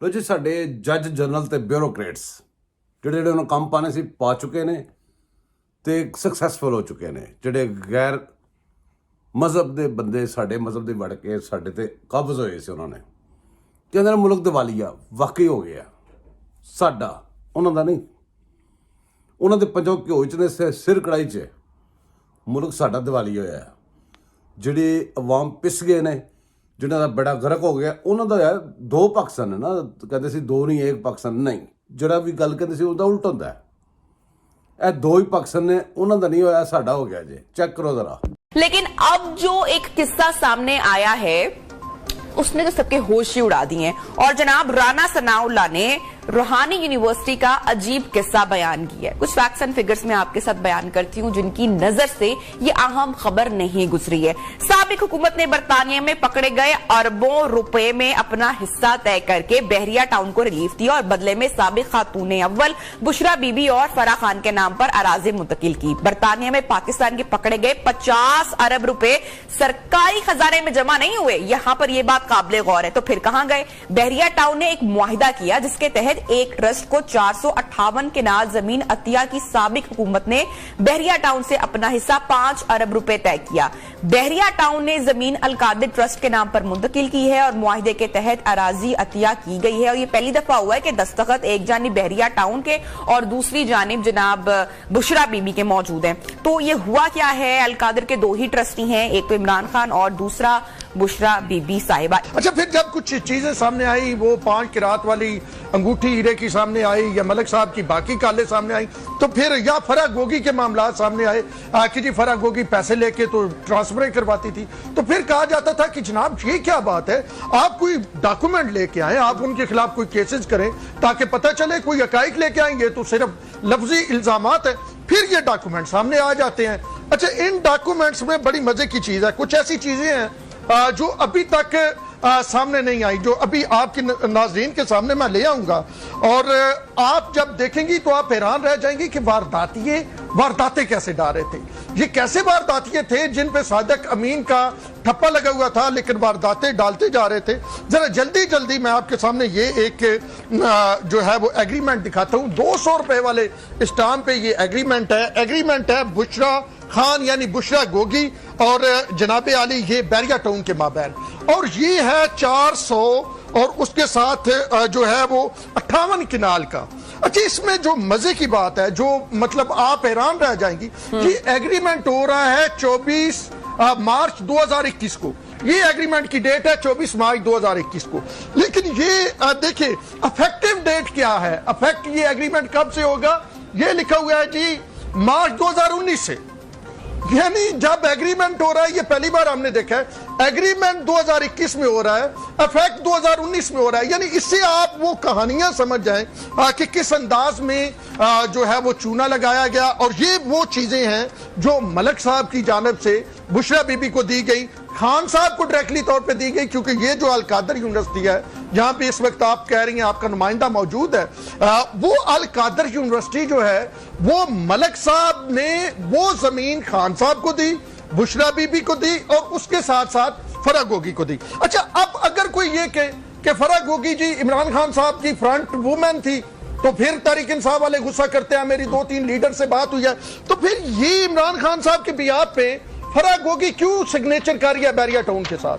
ਲੋ ਜੀ ਸਾਡੇ ਜੱਜ ਜਨਰਲ ਤੇ ਬਿਊਰੋਕਰੇਟਸ ਜਿਹੜੇ ਉਹਨਾਂ ਕੰਮ ਪਾਣੇ ਸੀ ਪਾ ਚੁੱਕੇ ਨੇ ਤੇ ਸਕਸੈਸਫੁਲ ਹੋ ਚੁੱਕੇ ਨੇ। ਜਿਹੜੇ ਗੈਰ ਮਜ਼ਹਬ ਦੇ ਬੰਦੇ ਸਾਡੇ ਮਜ਼ਹਬ ਦੇ ਵੜ ਕੇ ਸਾਡੇ ਤੇ ਕਬਜ਼ ਹੋਏ ਸੀ ਉਹਨਾਂ ਨੇ ਕਹਿੰਦੇ ਨੇ ਮੁਲਕ ਦਿਵਾਲੀਆ ਵਾਕਈ ਹੋ ਗਿਆ ਸਾਡਾ, ਉਹਨਾਂ ਦਾ ਨਹੀਂ। ਉਹਨਾਂ ਦੇ ਪੰਜੋਂ ਘਿਓ 'ਚ ਨੇ ਸਿਰ ਕੜਾਈ 'ਚ ਮੁਲਕ ਸਾਡਾ ਦਿਵਾਲੀ ਹੋਇਆ। ਜਿਹੜੇ ਅਵਾਮ ਪਿਸ ਗਏ ਨੇ ਜਿਨ੍ਹਾਂ ਦਾ ਬੜਾ ਗਰਕ ਹੋ ਗਿਆ ਉਹਨਾਂ ਦਾ ਯਾਰ ਦੋ ਪਾਕਿਸਤਾਨ ਹੈ ਨਾ, ਕਹਿੰਦੇ ਸੀ ਦੋ ਨਹੀਂ ਇੱਕ ਪਾਕਿਸਤਾਨ ਨਹੀਂ, ਜਿਹੜਾ ਵੀ ਗੱਲ ਕਹਿੰਦੇ ਸੀ ਉਹਦਾ ਉਲਟ ਹੁੰਦਾ। ਇਹ ਦੋ ਹੀ ਪਾਕਿस्तान ने उन्होंने नहीं होया साडा हो गया जी, चेक करो जरा। लेकिन अब जो एक किस्सा सामने आया है उसने तो सबके होश ही उड़ा दिए हैं। और जनाब राना सनाउल्लाह ने रूहानी यूनिवर्सिटी का अजीब किस्सा बयान किया है। कुछ फैक्ट्स एंड फिगर्स में आपके साथ बयान करती हूं जिनकी नजर से ये अहम खबर नहीं गुजरी है। साबिक हुकूमत ने बरतानिया में पकड़े गए अरबों रुपए में अपना हिस्सा तय करके बहरिया टाउन को रिलीफ दिया और बदले में साबिक खातून अव्वल बुशरा बीबी और फराह खान के नाम पर अराजी मुंतकिल की। बरतानिया में पाकिस्तान के पकड़े गए 50 अरब रुपए सरकारी खजाने में जमा नहीं हुए। यहां पर यह बात काबिले गौर है। तो फिर कहां गए? बहरिया टाउन ने एक मुआहिदा किया जिसके तहत एक ट्रस्ट को 458 किनाल जमीन अतिया की साबिक हुकूमत ने बहरिया टाउन से अपना हिस्सा 5 अरब रुपए तय किया। बहरिया टाउन ने जमीन अलकादिर ट्रस्ट के नाम पर मुंतकिल की है और मुआहिदे के तहत अराजी अतिया की गई है। और यह पहली दफा हुआ है कि दस्तखत एक जानिब बहरिया टाउन के और दूसरी जानिब जनाब बुशरा बीबी के मौजूद हैं। तो ये हुआ क्या है? अलकादिर के दो ही ट्रस्टी हैं, एक तो इमरान खान और दूसरा बुशरा बीबी साहिबा। अच्छा, फिर जब कुछ चीजें सामने आई, वो 5 किरात वाली अंगूठी हीरे की सामने आई या मलक साहब की बाकी काले सामने आई, तो फिर या फराह गोगी के मामला सामने आए कि जी फराह गोगी पैसे लेके तो ट्रांसफर करवाती थी। तो फिर कहा जाता था कि जनाब ये क्या बात है, आप कोई डॉक्यूमेंट लेके आए, आप उनके खिलाफ कोई केसेस करें ताकि पता चले, कोई हकाइक लेके आएंगे तो सिर्फ लफ्जी इल्जामात है, फिर ये डॉक्यूमेंट सामने आ जाते हैं। अच्छा, इन डॉक्यूमेंट्स में बड़ी मजे की चीज है, कुछ ऐसी चीजें हैं जो अभी तक सामने नहीं आई, जो अभी आपके नाज़रीन के सामने मैं ले आऊंगा और आप जब देखेंगी तो आप हैरान रह जाएंगी कि वारदातें कैसे डाल रहे थे। ये कैसे वारदातिये थे जिन पे सादिक अमीन का ठप्पा लगा हुआ था लेकिन वारदातें डालते जा रहे थे। जरा जल्दी जल्दी मैं आपके सामने ये एक जो है वो एग्रीमेंट दिखाता हूँ। 200 रुपए वाले स्टाम्प पे ये एग्रीमेंट है बुशरा खान यानी बुशरा गोगी और जनाबे आली ये बहरिया टाउन के माबैन, और ये है 400 और उसके साथ जो है वो 58 किनाल का। अच्छा, इसमें जो मजे की बात है, जो मतलब आप हैरान रह जाएंगी, ये एग्रीमेंट हो रहा है 24 मार्च 2021 को। ये एग्रीमेंट की डेट है 24 मार्च 2021 को। लेकिन ये देखिए अफेक्टिव डेट क्या है, अफेक्ट ये एग्रीमेंट कब से होगा? ये लिखा हुआ है जी मार्च 2019 से, यानी जब एग्रीमेंट हो रहा है, ये पहली बार हमने देखा है एग्रीमेंट 2021 में हो रहा है, इफेक्ट 2019 में हो रहा है। यानी इससे आप वो कहानियां समझ जाएं कि किस अंदाज में जो है वो चूना लगाया गया। और ये वो चीजें हैं जो मलक साहब की जानिब से बुशरा बीबी को दी गई, खान साहब को डायरेक्टली तौर पे दी गई, क्योंकि ये जो अलकादर यूनिवर्सिटी है जहां पे इस वक्त आप कह रही हैं आपका नुमाइंदा मौजूद है, वो अलकादर यूनिवर्सिटी जो है वो मलक साहब ने वो जमीन खान साहब को दी, बुशरा बीबी को दी और उसके साथ साथ फराह गोगी को दी। अच्छा, अब अगर कोई ये कहे कि फराह गोगी जी इमरान खान साहब की फ्रंट वुमेन थी, तो फिर तारिक इंसाफ वाले गुस्सा करते हैं, मेरी 2-3 लीडर से बात हुई है, तो फिर ये इमरान खान साहब के बियाह पे फराह गोगी क्यों सिग्नेचर कर रही है बहरिया टाउन के साथ?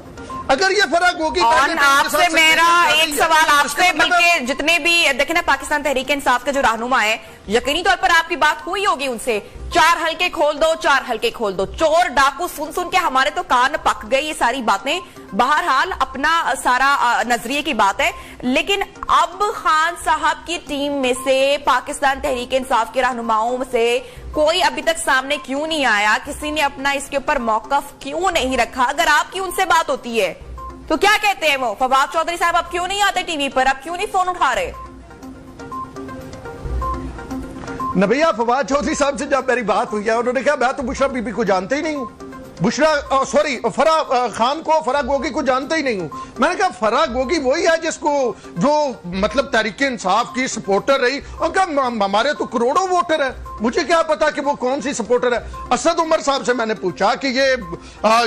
अगर ये फराह गोगी आपसे मेरा एक सवाल आपसे, बल्कि जितने भी देखे ना पाकिस्तान तहरीक इंसाफ के जो रहनुमा है, यकीनी तौर पर आपकी बात हुई होगी उनसे, 4 हल्के खोल दो, 4 हल्के खोल दो, चोर डाकू सुन सुन के हमारे तो कान पक गए ये सारी बातें। बहरहाल अपना सारा नजरिए की बात है। लेकिन अब खान साहब की टीम में से, पाकिस्तान तहरीक इंसाफ के रहनुमाओं से कोई अभी तक सामने क्यों नहीं आया? किसी ने अपना इसके ऊपर मौकफ क्यों नहीं रखा? अगर आपकी उनसे बात होती है तो क्या कहते हैं वो? फवाद चौधरी साहब अब क्यों नहीं आते टीवी पर, अब क्यों नहीं फोन उठा रहे? नबिया फवाद चौधरी साहब से जब मेरी बात हुई है, उन्होंने कहा मैं तो बुशरा बीबी को जानते ही नहीं हूं, फराह खान को, फराह गोगी को जानते ही नहीं हूं। मैंने कहा फराह गोगी वही है जिसको जो मतलब तहरीक इंसाफ की सपोर्टर रही, और कहा हमारे तो करोड़ों वोटर है, मुझे क्या पता कि वो कौन सी सपोर्टर है। असद उमर साहब से मैंने पूछा कि ये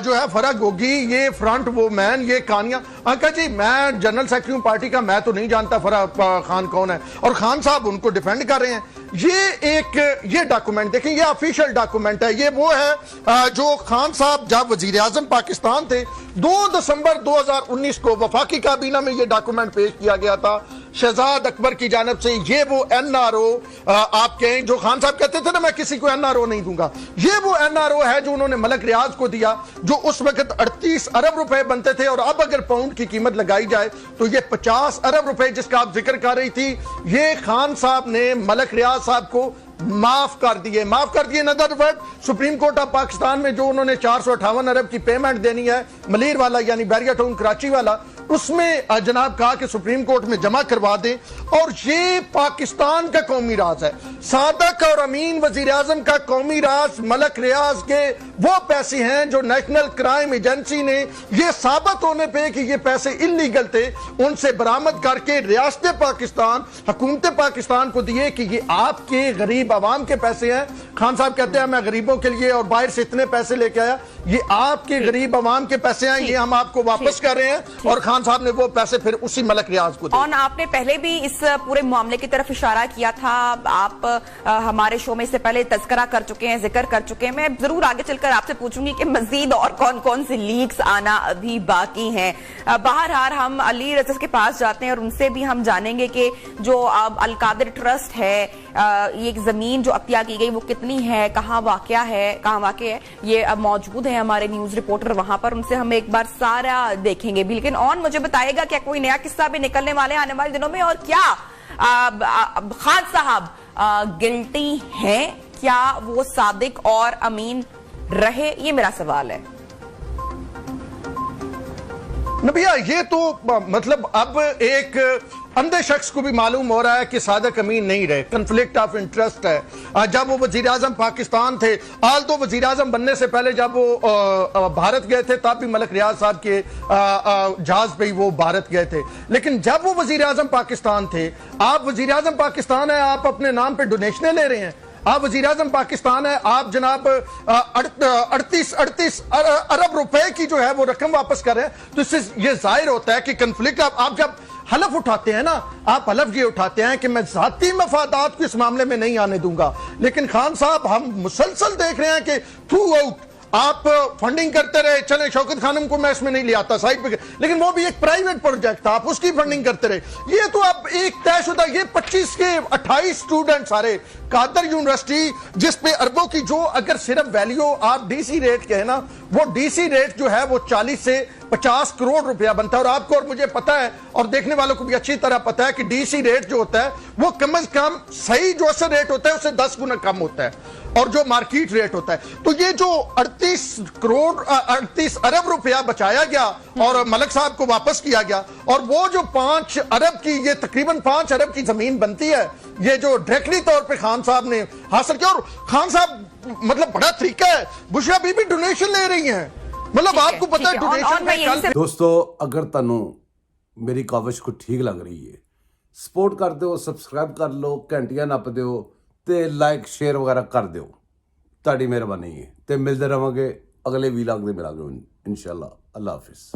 जो है फराह गोगी, ये फ्रंट वो मैन, ये कानिया। अंकल जी मैं जनरल सेक्रेटरी हूं पार्टी का, मैं तो नहीं जानता फराह खान कौन है, और खान साहब उनको डिफेंड कर रहे हैं। ये डॉक्यूमेंट देखें, ये ऑफिशियल डॉक्यूमेंट है। ये वो है जो खान साहब जब वजीर आजम पाकिस्तान थे 2 दिसंबर 2019 को वफाकी काबीना में ये डॉक्यूमेंट पेश किया गया था शहजाद अकबर की जानब से। ये वो एनआरओ आप कहें जो खान साहब कहते थे ना मैं किसी को एनआरओ नहीं दूंगा, ये वो एनआरओ है जो उन्होंने मलक रियाज को दिया, जो उस वक्त 38 अरब रुपए बनते थे, और अब अगर पाउंड की कीमत लगाई जाए तो ये 50 अरब रुपए जिसका आप जिक्र कर रही थी, ये खान साहब ने मलक रियाज साहब को माफ कर दिए in other word. Supreme court of Pakistan में जो उन्होंने 458 अरब की पेमेंट देनी है मलीर वाला यानी बैरिया टाउन कराची वाला, उसमें जनाब कहा कि सुप्रीम कोर्ट में जमा करवा दें। और ये पाकिस्तान का कौमी राज है, सादक और अमीन वजीर आजम का कौमी राज मलक रियाज के वो पैसे हैं जो नेशनल क्राइम एजेंसी ने ये साबित होने पे कि ये पैसे इलीगल थे उनसे बरामद करके रियासत पाकिस्तान, हुकूमत पाकिस्तान को दिए कि ये आपके गरीब आवाम के पैसे हैं। खान साहब कहते हैं मैं गरीबों के लिए और बाहर से इतने पैसे लेके आया, ये आपके गरीब आवाम के पैसे हैं, ये हम आपको वापस कर रहे हैं। और खान साहब ने वो पैसे फिर उसी मलक रियाज को दिए। और आपने पहले भी इस पूरे मामले की तरफ इशारा किया था, आप हमारे शो में इससे पहले तस्करा कर चुके हैं, जिक्र कर चुके हैं। मैं जरूर आगे चलकर आपसे पूछूंगी कि मजीद और कौन कौन सी लीक्स आना अभी बाकी हैं। बहरहाल हम अली रज़ा के पास जाते हैं और उनसे भी हम जानेंगे कि जो अल कादिर ट्रस्ट है, ये जमीन जो अतिया की गई वो कितनी है, कहाँ वाक़ है, ये अब मौजूद है हमारे न्यूज रिपोर्टर वहां पर, उनसे हम एक बार सारा देखेंगे भी। लेकिन ऑन मुझे बताइएगा क्या कोई नया किस्सा भी निकलने वाले आने वाले दिनों में, और क्या खान साहब गिल्टी हैं, क्या वो सादिक और अमीन रहे, ये मेरा सवाल है। न भैया ये तो मतलब अब एक अंधे शख्स को भी मालूम हो रहा है कि सादिक अमीन नहीं रहे, कन्फ्लिक्ट ऑफ इंटरेस्ट है। जब वो वजीर आजम पाकिस्तान थे, आल तो वजीर आजम बनने से पहले जब वो भारत गए थे तब भी मलक रियाज साहब के जहाज पे ही वो भारत गए थे। लेकिन जब वो वजीर आजम पाकिस्तान थे, आप वजीर आजम पाकिस्तान है, आप अपने नाम पे डोनेशनें ले रहे हैं, आप वजीर आजम पाकिस्तान है, आप जनाब 38 अरब रुपए की जो है वो रकम वापस कर रहे हैं, तो इससे ये जाहिर होता है कि कन्फ्लिक्ट। आप जब हलफ उठाते हैं ना, आप हलफ ये उठाते हैं कि मैं जाती मफादात को इस मामले में नहीं आने दूंगा। लेकिन खान साहब हम मुसलसल देख रहे हैं कि थ्रू आउट आप फंडिंग करते रहे, चले शौकत खानम को मैं इसमें नहीं ले आता साइड पे, लेकिन वो भी एक प्राइवेट प्रोजेक्ट था, आप उसकी फंडिंग करते रहे। ये तो अब एक तयशुदा, ये 25 के 28 स्टूडेंट सारे कादर यूनिवर्सिटी जिस पे अरबों की, जो अगर सिर्फ वैल्यू आप डीसी रेट के है ना, वो डीसी रेट जो है वो 40 से 50 करोड़ रुपया बनता है। और आपको और मुझे पता है और देखने वालों को भी अच्छी तरह पता है कि डीसी रेट जो होता है वो कम से कम सही जो असर रेट होता है उससे 10 गुना कम होता है, और जो मार्केट रेट होता है। तो ये जो 38 अरब रुपया बचाया गया और मलक साहब को वापस किया गया, और वो जो 5 अरब की, ये तकरीबन 5 अरब की जमीन बनती है, ये जो डायरेक्टली तौर पे खान साहब ने हासिल किया। और खान साहब मतलब बड़ा तरीका है, बुशरा बीबी डोनेशन ले रही हैं, मतलब आपको पता है डोनेशन। दोस्तों अगर तनु मेरी काविश को ठीक लग रही है, सपोर्ट कर दो, सब्सक्राइब कर लो, घंटियां नप दो ते लाइक शेयर वगैरह कर दो, ਤੁਹਾਡੀ ਮਿਹਰਬਾਨੀ ਹੈ। ਤੇ ਮਿਲਦੇ ਰਵਾਂਗੇ ਅਗਲੇ ਵੀਲੌਗ ਦੇ ਮਿਲਾਂਗੇ ਇਨਸ਼ਾਅੱਲਾ। ਅੱਲਾਹ ਹਾਫਿਜ਼।